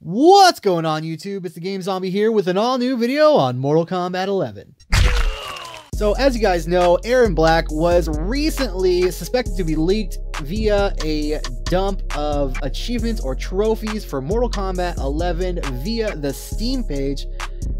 What's going on YouTube? It's the Game Zombie here with an all new video on Mortal Kombat 11. So as you guys know, Erron Black was recently suspected to be leaked via a dump of achievements or trophies for Mortal Kombat 11 via the Steam page.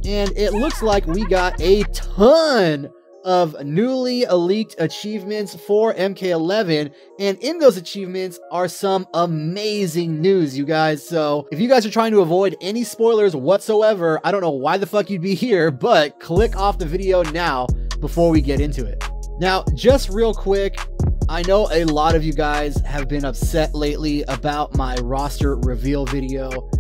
And it looks like we got a ton of newly leaked achievements for MK11, and in those achievements are some amazing news, you guys. So if you guys are trying to avoid any spoilers whatsoever, I don't know why the fuck you'd be here, but click off the video now before we get into it. Now, just real quick, I know a lot of you guys have been upset lately about my roster reveal video,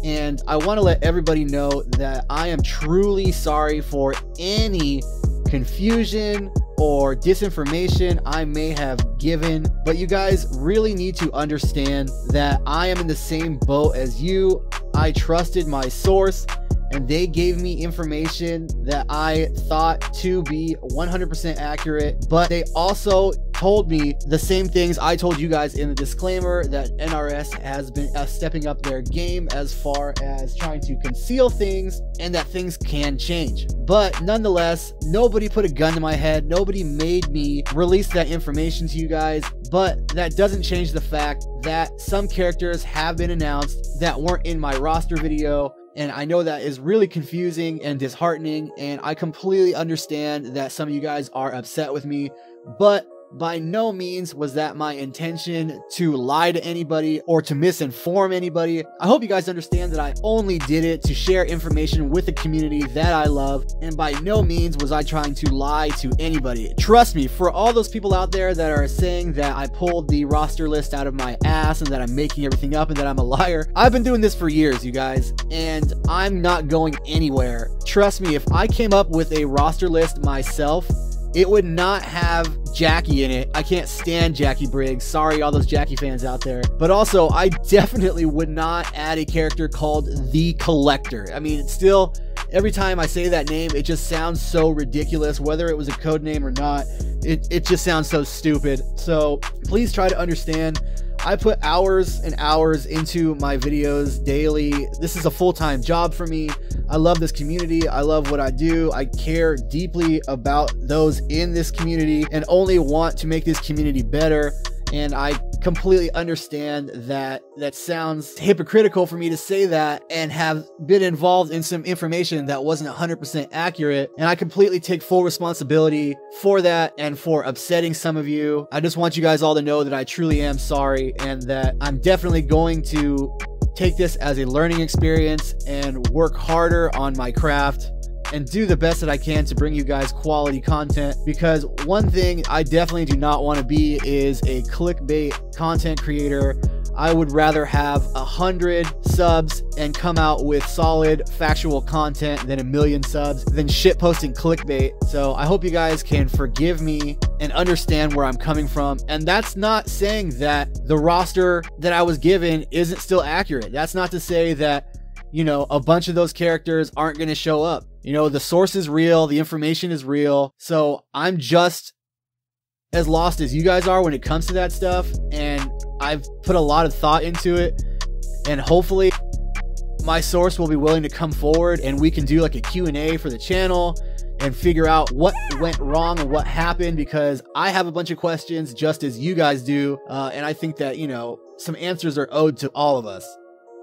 and I want to let everybody know that I am truly sorry for any confusion or disinformation I may have given, but you guys really need to understand that I am in the same boat as you. I trusted my source and they gave me information that I thought to be 100% accurate, but they also told me the same things I told you guys in the disclaimer, that NRS has been stepping up their game as far as trying to conceal things and that things can change. But nonetheless, nobody put a gun to my head. Nobody made me release that information to you guys, but that doesn't change the fact that some characters have been announced that weren't in my roster video. And I know that is really confusing and disheartening, and I completely understand that some of you guys are upset with me, but by no means was that my intention to lie to anybody or to misinform anybody. I hope you guys understand that I only did it to share information with the community that I love, and by no means was I trying to lie to anybody. Trust me, for all those people out there that are saying that I pulled the roster list out of my ass and that I'm making everything up and that I'm a liar, I've been doing this for years, you guys, and I'm not going anywhere. Trust me, if I came up with a roster list myself, it would not have Jackie in it. I can't stand Jackie Briggs. Sorry, all those Jackie fans out there. But also, I definitely would not add a character called The Collector. I mean, it's still, every time I say that name, it just sounds so ridiculous. Whether it was a code name or not, it just sounds so stupid. So please try to understand. I put hours and hours into my videos daily. This is a full-time job for me. I love this community. I love what I do. I care deeply about those in this community and only want to make this community better. And I completely understand that that sounds hypocritical for me to say that and have been involved in some information that wasn't 100% accurate. And I completely take full responsibility for that and for upsetting some of you. I just want you guys all to know that I truly am sorry and that I'm definitely going to take this as a learning experience and work harder on my craft and do the best that I can to bring you guys quality content, because one thing I definitely do not want to be is a clickbait content creator. I would rather have 100 subs and come out with solid factual content than 1,000,000 subs than shit posting clickbait. So I hope you guys can forgive me and understand where I'm coming from. And that's not saying that the roster that I was given isn't still accurate. That's not to say that, you know, a bunch of those characters aren't going to show up. You know, the source is real, the information is real. So I'm just as lost as you guys are when it comes to that stuff. And I've put a lot of thought into it. And hopefully my source will be willing to come forward and we can do like a Q&A for the channel and figure out what went wrong and what happened, because I have a bunch of questions just as you guys do. And I think that, you know, some answers are owed to all of us.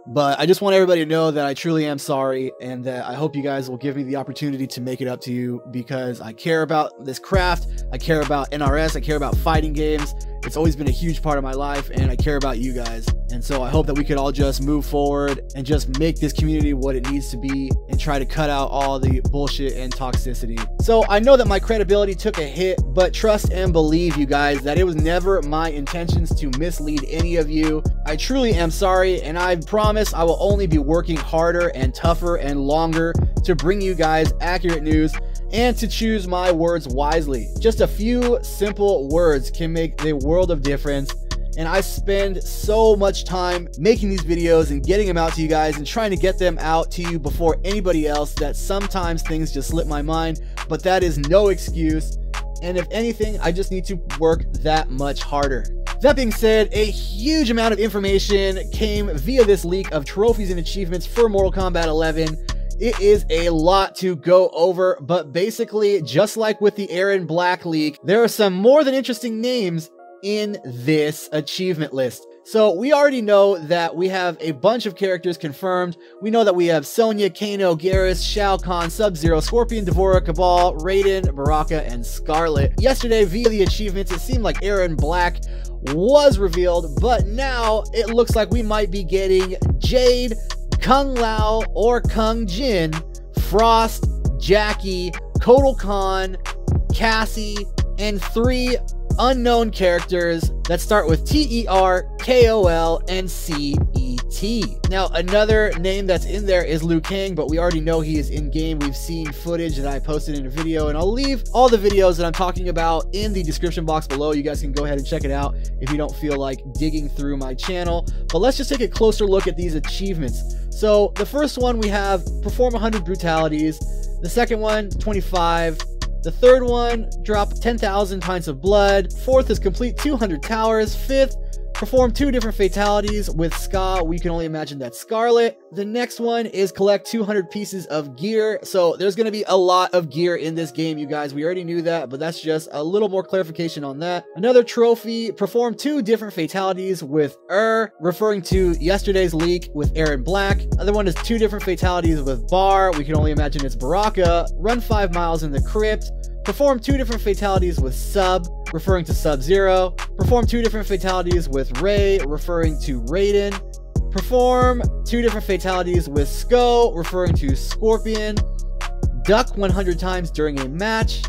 But I just want everybody to know that I truly am sorry, and that I hope you guys will give me the opportunity to make it up to you, because I care about this craft, I care about NRS, I care about fighting games. It's always been a huge part of my life, and I care about you guys. And so I hope that we could all just move forward and just make this community what it needs to be and try to cut out all the bullshit and toxicity. So I know that my credibility took a hit, but trust and believe, you guys, that it was never my intentions to mislead any of you. I truly am sorry, and I promise I will only be working harder and tougher and longer to bring you guys accurate news and to choose my words wisely. Just a few simple words can make a world of difference, and I spend so much time making these videos and getting them out to you guys and trying to get them out to you before anybody else that sometimes things just slip my mind, but that is no excuse. And if anything, I just need to work that much harder. That being said, a huge amount of information came via this leak of trophies and achievements for Mortal Kombat 11. It is a lot to go over, but basically, just like with the Erron Black leak, there are some more than interesting names in this achievement list. So we already know that we have a bunch of characters confirmed. We know that we have Sonya, Kano, Garrus, Shao Kahn, Sub-Zero, Scorpion, D'Vorah, Cabal, Raiden, Baraka, and Scarlet. Yesterday, via the achievements, it seemed like Erron Black was revealed, but now it looks like we might be getting Jade, Kung Lao or Kung Jin, Frost, Jackie, Kotal Kahn, Cassie, and 3 unknown characters that start with T-E-R, K-O-L, and C-E-T. Now, another name that's in there is Liu Kang, but we already know he is in-game. We've seen footage that I posted in a video, and I'll leave all the videos that I'm talking about in the description box below. You guys can go ahead and check it out if you don't feel like digging through my channel. But let's just take a closer look at these achievements. So, the first one we have perform 100 brutalities. The second one, 25. The third one, drop 10,000 pints of blood. Fourth is complete 200 towers. Fifth, perform 2 different fatalities with Ska. We can only imagine that's Scarlet. The next one is collect 200 pieces of gear. So there's going to be a lot of gear in this game, you guys. We already knew that, but that's just a little more clarification on that. Another trophy, perform 2 different fatalities with referring to yesterday's leak with Erron Black. Other one is 2 different fatalities with Bar. We can only imagine it's Baraka. Run 5 miles in the crypt. Perform 2 different fatalities with Sub, referring to Sub-Zero. Perform 2 different fatalities with Ray, referring to Raiden. Perform 2 different fatalities with Sko, referring to Scorpion. Duck 100 times during a match.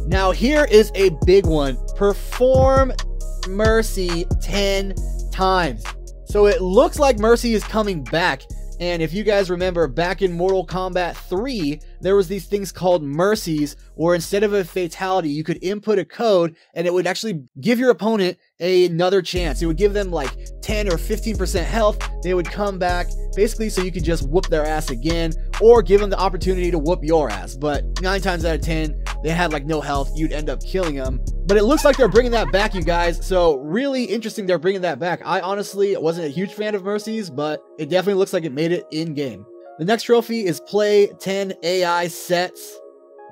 Now here is a big one. Perform Mercy 10 times. So it looks like Mercy is coming back. And if you guys remember, back in Mortal Kombat 3, there was these things called mercies, or instead of a fatality, you could input a code and it would actually give your opponent another chance. It would give them like 10 or 15% health. They would come back, basically so you could just whoop their ass again, or give them the opportunity to whoop your ass. But 9 times out of 10, they had like no health. You'd end up killing them. But it looks like they're bringing that back, you guys. So really interesting they're bringing that back. I honestly wasn't a huge fan of mercies, but it definitely looks like it made it in game. The next trophy is play 10 AI sets.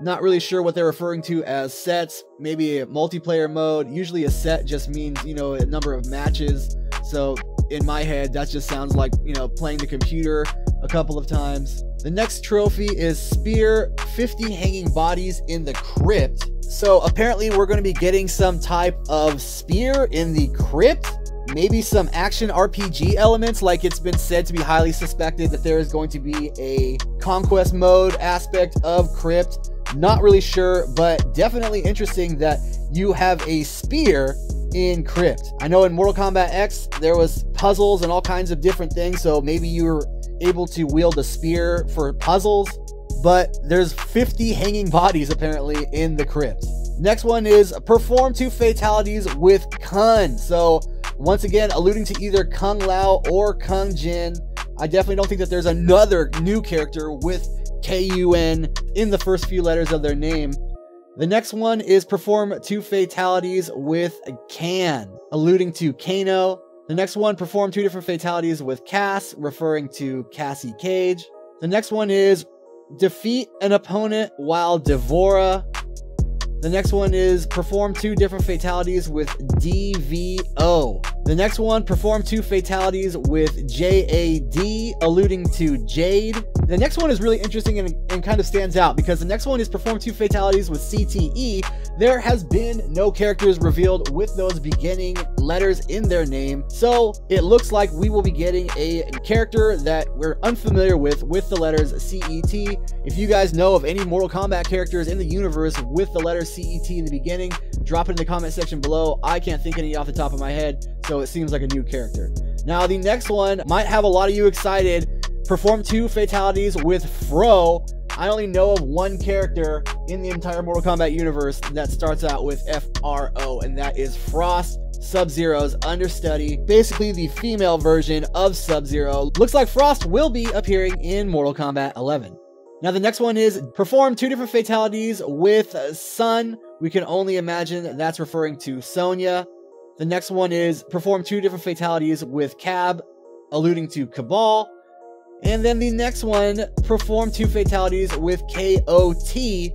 Not really sure what they're referring to as sets. Maybe a multiplayer mode. Usually a set just means, you know, a number of matches. So in my head, that just sounds like, you know, playing the computer a couple of times. The next trophy is spear 50 hanging bodies in the crypt. So apparently we're going to be getting some type of spear in the crypt. Maybe some action RPG elements, like it's been said to be highly suspected that there is going to be a conquest mode aspect of crypt. Not really sure, but definitely interesting that you have a spear in crypt. I know in Mortal Kombat X there was puzzles and all kinds of different things, so maybe you were able to wield a spear for puzzles, but there's 50 hanging bodies apparently in the crypt. Next one is perform 2 fatalities with Kun. So once again, alluding to either Kung Lao or Kung Jin. I definitely don't think that there's another new character with K-U-N in the first few letters of their name. The next one is perform 2 fatalities with Kan, alluding to Kano. The next one, perform 2 different fatalities with Cass, referring to Cassie Cage. The next one is defeat an opponent while D'Vorah. The next one is perform 2 different fatalities with DVO. The next one, perform 2 fatalities with JAD, alluding to Jade. The next one is really interesting and kind of stands out because the next one is perform 2 fatalities with CTE. There has been no characters revealed with those beginning letters in their name, so it looks like we will be getting a character that we're unfamiliar with the letters CET. If you guys know of any Mortal Kombat characters in the universe with the letter CET in the beginning, drop it in the comment section below. I can't think of any off the top of my head, so it seems like a new character. Now, the next one might have a lot of you excited. Perform 2 fatalities with Fro. I only know of one character in the entire Mortal Kombat universe that starts out with F-R-O, and that is Frost, Sub-Zero's understudy, basically the female version of Sub-Zero. Looks like Frost will be appearing in Mortal Kombat 11. Now the next one is perform 2 different fatalities with Sun. We can only imagine that's referring to Sonya. The next one is perform 2 different fatalities with Cab, alluding to Cabal. And then the next one, perform 2 fatalities with KOT,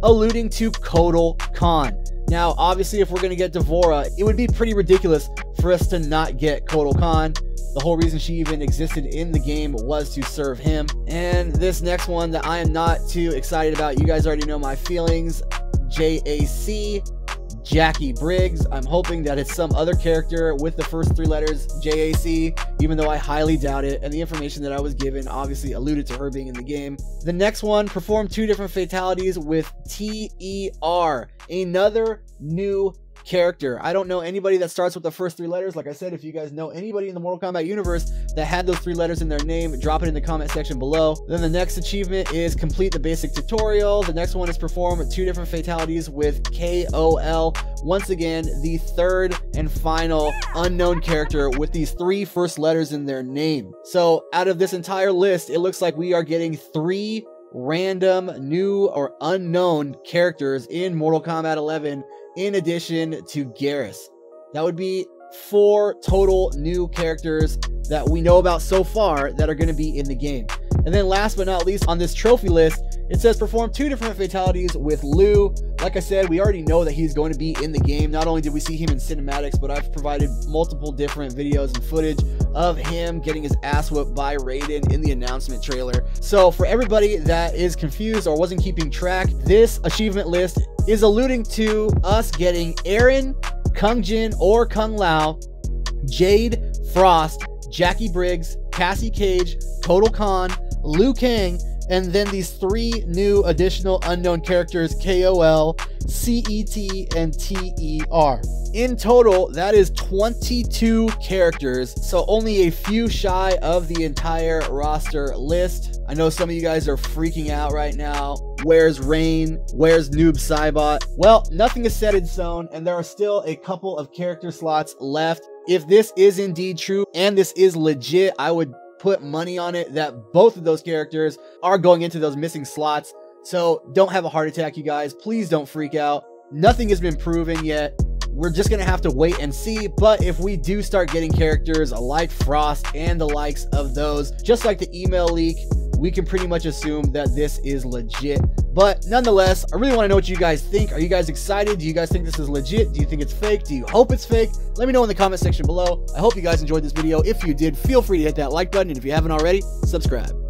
alluding to Kotal Khan. Now, obviously, if we're going to get D'Vorah, it would be pretty ridiculous for us to not get Kotal Khan. The whole reason she even existed in the game was to serve him. And this next one that I am not too excited about, you guys already know my feelings. JAC, Jackie Briggs. I'm hoping that it's some other character with the first 3 letters, JAC, even though I highly doubt it. And the information that I was given obviously alluded to her being in the game. The next one, perform 2 different fatalities with TER, another new character. I don't know anybody that starts with the first 3 letters. Like I said, if you guys know anybody in the Mortal Kombat universe that had those 3 letters in their name, drop it in the comment section below. Then the next achievement is complete the basic tutorial. The next one is perform 2 different fatalities with KOL. Once again, the 3rd and final unknown character with these 3 first letters in their name. So out of this entire list, it looks like we are getting 3 random new or unknown characters in Mortal Kombat 11 in addition to Garrus. That would be 4 total new characters that we know about so far that are going to be in the game. And then last but not least, on this trophy list, it says perform 2 different fatalities with Liu. Like I said, we already know that he's going to be in the game. Not only did we see him in cinematics, but I've provided multiple different videos and footage of him getting his ass whooped by Raiden in the announcement trailer. So for everybody that is confused or wasn't keeping track, this achievement list is alluding to us getting Erron, Kung Jin or Kung Lao, Jade, Frost, Jackie Briggs, Cassie Cage, Kotal Khan, Liu Kang, and then these 3 new additional unknown characters, KOL, CET, and TER. In total, that is 22 characters, so only a few shy of the entire roster list. I know some of you guys are freaking out right now. Where's Rain? Where's Noob Saibot? Well, nothing is set in stone, and there are still a couple of character slots left. If this is indeed true, and this is legit, I would put money on it that both of those characters are going into those missing slots. So don't have a heart attack, you guys. Please don't freak out. Nothing has been proven yet. We're just going to have to wait and see. But if we do start getting characters like Frost and the likes of those, just like the email leak, we can pretty much assume that this is legit. But nonetheless, I really want to know what you guys think. Are you guys excited? Do you guys think this is legit? Do you think it's fake? Do you hope it's fake? Let me know in the comment section below. I hope you guys enjoyed this video. If you did, feel free to hit that like button. And if you haven't already, subscribe.